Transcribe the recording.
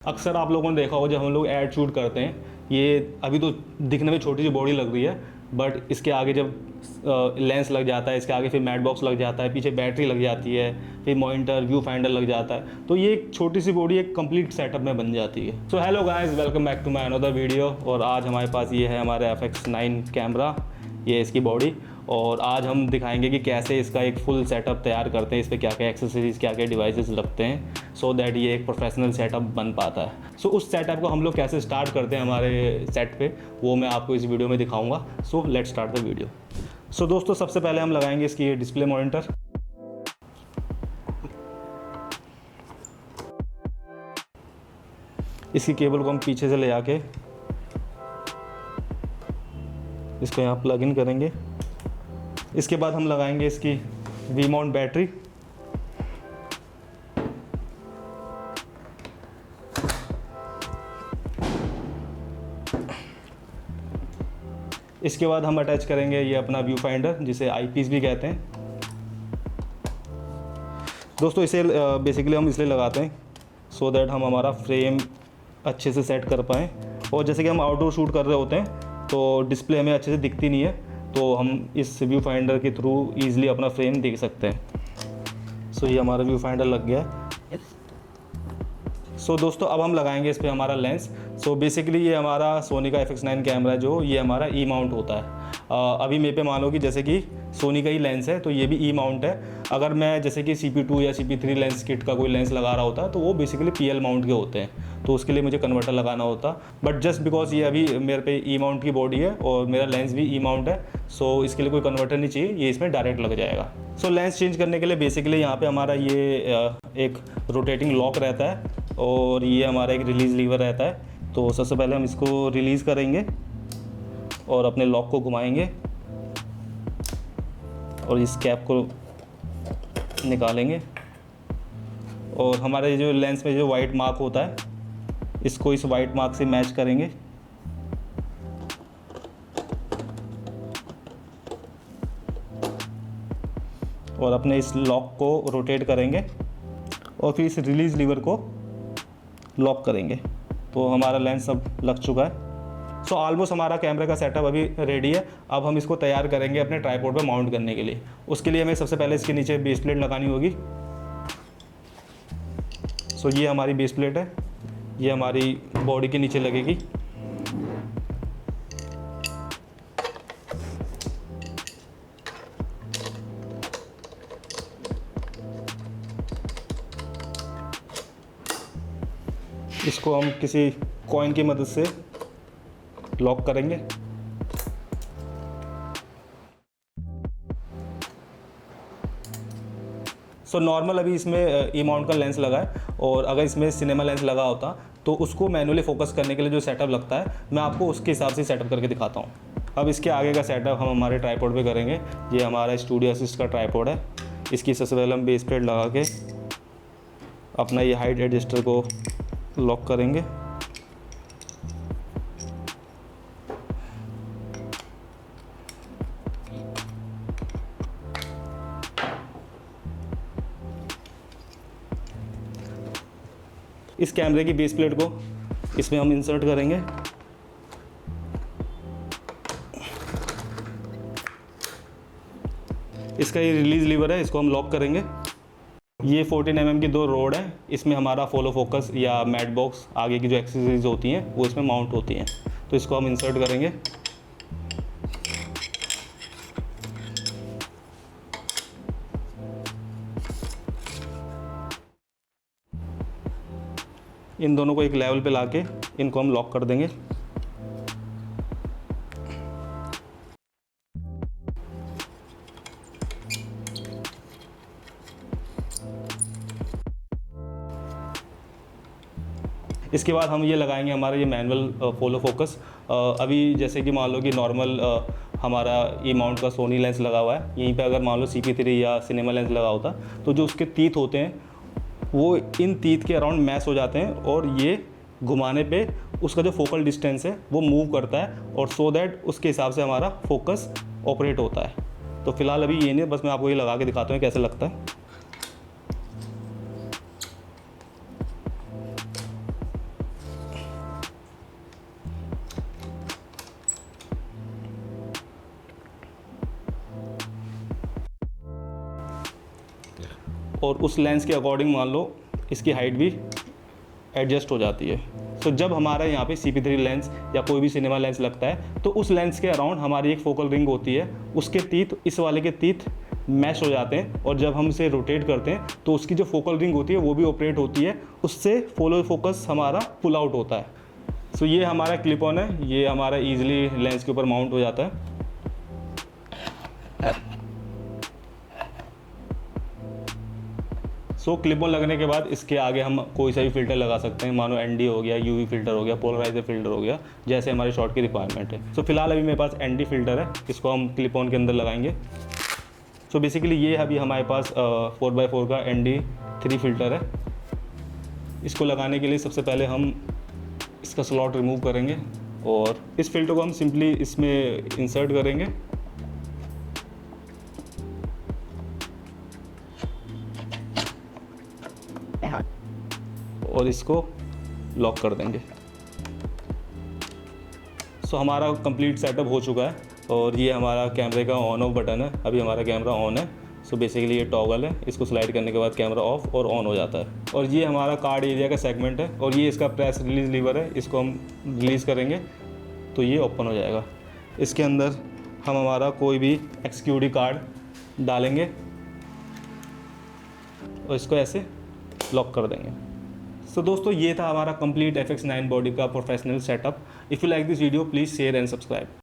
अक्सर आप लोगों ने देखा होगा जब हम लोग ऐड शूट करते हैं, ये अभी तो दिखने में छोटी सी बॉडी लग रही है, बट इसके आगे जब लेंस लग जाता है, इसके आगे फिर मैट बॉक्स लग जाता है, पीछे बैटरी लग जाती है, फिर मॉनिटर व्यू फाइंडर लग जाता है, तो ये एक छोटी सी बॉडी एक कंप्लीट सेटअप में बन जाती है। So hello guys, welcome back to my another video. और आज हमारे पास ये है हमारे FX9 कैमरा, ये इसकी बॉडी। और आज हम दिखाएंगे कि कैसे इसका एक फुल सेटअप तैयार करते हैं, इस पर क्या क्या एक्सेसरीज क्या क्या डिवाइसेस रखते हैं सो दैट ये एक प्रोफेशनल सेटअप बन पाता है। सो उस सेटअप को हम लोग कैसे स्टार्ट करते हैं हमारे सेट पे, वो मैं आपको इस वीडियो में दिखाऊंगा। So let's start the video. So दोस्तों, सबसे पहले हम लगाएंगे इसकी ये डिस्प्ले मॉनिटर। इसकी केबल को हम पीछे से ले आके इसको यहाँ प्लग इन करेंगे। इसके बाद हम लगाएंगे इसकी वी माउंट बैटरी। इसके बाद हम अटैच करेंगे ये अपना व्यू फाइंडर, जिसे आईपीस भी कहते हैं। दोस्तों, इसे बेसिकली हम इसलिए लगाते हैं सो दैट हम हमारा फ्रेम अच्छे से सेट कर पाएँ। और जैसे कि हम आउटडोर शूट कर रहे होते हैं तो डिस्प्ले हमें अच्छे से दिखती नहीं है, तो हम इस व्यू फाइंडर के थ्रू ईजिली अपना फ्रेम देख सकते हैं। सो ये हमारा व्यू फाइंडर लग गया है। सो दोस्तों, अब हम लगाएंगे इस पर हमारा लेंस। सो बेसिकली ये हमारा सोनी का FX9 कैमरा जो ये हमारा ई माउंट होता है। अभी मेरे पे मान लो कि जैसे कि सोनी का ही लेंस है तो ये भी ई माउंट है। अगर मैं जैसे कि CP2 या CP3 लेंस किट का कोई लेंस लगा रहा होता तो वो बेसिकली PL माउंट के होते हैं, तो उसके लिए मुझे कन्वर्टर लगाना होता। बट जस्ट बिकॉज ये अभी मेरे पे ई माउंट की बॉडी है और मेरा लेंस भी ई माउंट है, सो इसके लिए कोई कन्वर्टर नहीं चाहिए, ये इसमें डायरेक्ट लग जाएगा। सो लेंस चेंज करने के लिए बेसिकली यहाँ पे हमारा ये एक रोटेटिंग लॉक रहता है और ये हमारा एक रिलीज़ लीवर रहता है। तो सबसे पहले हम इसको रिलीज़ करेंगे और अपने लॉक को घुमाएंगे और इस कैप को निकालेंगे। और हमारे जो लेंस में जो वाइट मार्क होता है, इसको इस वाइट मार्क से मैच करेंगे। और अपने इस लॉक को रोटेट करेंगे और फिर इस रिलीज़ लीवर को लॉक करेंगे। तो हमारा लेंस अब लग चुका है। सो ऑलमोस्ट हमारा कैमरे का सेटअप अभी रेडी है। अब हम इसको तैयार करेंगे अपने ट्राइपॉड पे माउंट करने के लिए। उसके लिए हमें सबसे पहले इसके नीचे बेस प्लेट लगानी होगी। सो ये हमारी बेस प्लेट है, ये हमारी बॉडी के नीचे लगेगी। इसको हम किसी कॉइन की मदद से लॉक करेंगे। सो नॉर्मल अभी इसमें ई माउंट का लेंस लगा है, और अगर इसमें सिनेमा लेंस लगा होता तो उसको मैनुअली फोकस करने के लिए जो सेटअप लगता है, मैं आपको उसके हिसाब से सेटअप करके दिखाता हूँ। अब इसके आगे का सेटअप हम हमारे ट्राइपॉड पे करेंगे। ये हमारा स्टूडियो असिस्ट का ट्राइपॉड है। इसकी सबसे पहले हम बेस प्लेट लगा के अपना ये हाइट एडजस्टर को लॉक करेंगे। इस कैमरे की बेस प्लेट को इसमें हम इंसर्ट करेंगे। इसका ये रिलीज लीवर है, इसको हम लॉक करेंगे। ये 14 mm की 2 रोड है, इसमें हमारा फॉलो फोकस या मैट बॉक्स आगे की जो एक्सेसरीज होती हैं वो इसमें माउंट होती हैं। तो इसको हम इंसर्ट करेंगे। इन दोनों को एक लेवल पे लाके इनको हम लॉक कर देंगे। इसके बाद हम ये लगाएंगे हमारा ये मैनुअल फॉलो फोकस। अभी जैसे कि मान लो कि नॉर्मल हमारा ई माउंट का सोनी लेंस लगा हुआ है, यहीं पे अगर मान लो CP3 या सिनेमा लेंस लगा होता तो जो उसके तीत होते हैं वो इन तीत के अराउंड मैच हो जाते हैं, और ये घुमाने पे उसका जो फोकल डिस्टेंस है वो मूव करता है, और सो दैट उसके हिसाब से हमारा फोकस ऑपरेट होता है। तो फिलहाल अभी ये नहीं, बस मैं आपको ये लगा के दिखाता हूँ कैसे लगता है। और उस लेंस के अकॉर्डिंग मान लो इसकी हाइट भी एडजस्ट हो जाती है। तो जब हमारा यहाँ पे CP3 लेंस या कोई भी सिनेमा लेंस लगता है तो उस लेंस के अराउंड हमारी एक फोकल रिंग होती है, उसके तीत इस वाले के तीत मैश हो जाते हैं और जब हम इसे रोटेट करते हैं तो उसकी जो फोकल रिंग होती है वो भी ऑपरेट होती है, उससे फॉलो फोकस हमारा पुल आउट होता है। सो ये हमारा क्लिप ऑन है, ये हमारा ईजिली लेंस के ऊपर माउंट हो जाता है। सो क्लिप ऑन लगने के बाद इसके आगे हम कोई सा भी फिल्टर लगा सकते हैं, मानो ND हो गया, UV फिल्टर हो गया, पोलराइजर फिल्टर हो गया, जैसे हमारे शॉट की रिक्वायरमेंट है। सो फिलहाल अभी मेरे पास ND फिल्टर है, इसको हम क्लिप ऑन के अंदर लगाएंगे। सो बेसिकली ये अभी हमारे पास 4x4 का ND 3 फिल्टर है। इसको लगाने के लिए सबसे पहले हम इसका स्लॉट रिमूव करेंगे और इस फिल्टर को हम सिंपली इसमें इंसर्ट करेंगे और इसको लॉक कर देंगे। सो हमारा कंप्लीट सेटअप हो चुका है और ये हमारा कैमरे का ऑन ऑफ बटन है। अभी हमारा कैमरा ऑन है। सो बेसिकली ये टॉगल है, इसको स्लाइड करने के बाद कैमरा ऑफ और ऑन हो जाता है। और ये हमारा कार्ड एरिया का सेगमेंट है और ये इसका प्रेस रिलीज लीवर है, इसको हम रिलीज़ करेंगे तो ये ओपन हो जाएगा। इसके अंदर हम हमारा कोई भी XQD कार्ड डालेंगे और इसको ऐसे लॉक कर देंगे। सो दोस्तों ये था हमारा कंप्लीट FX9 बॉडी का professional setup. If you like this video please share and subscribe.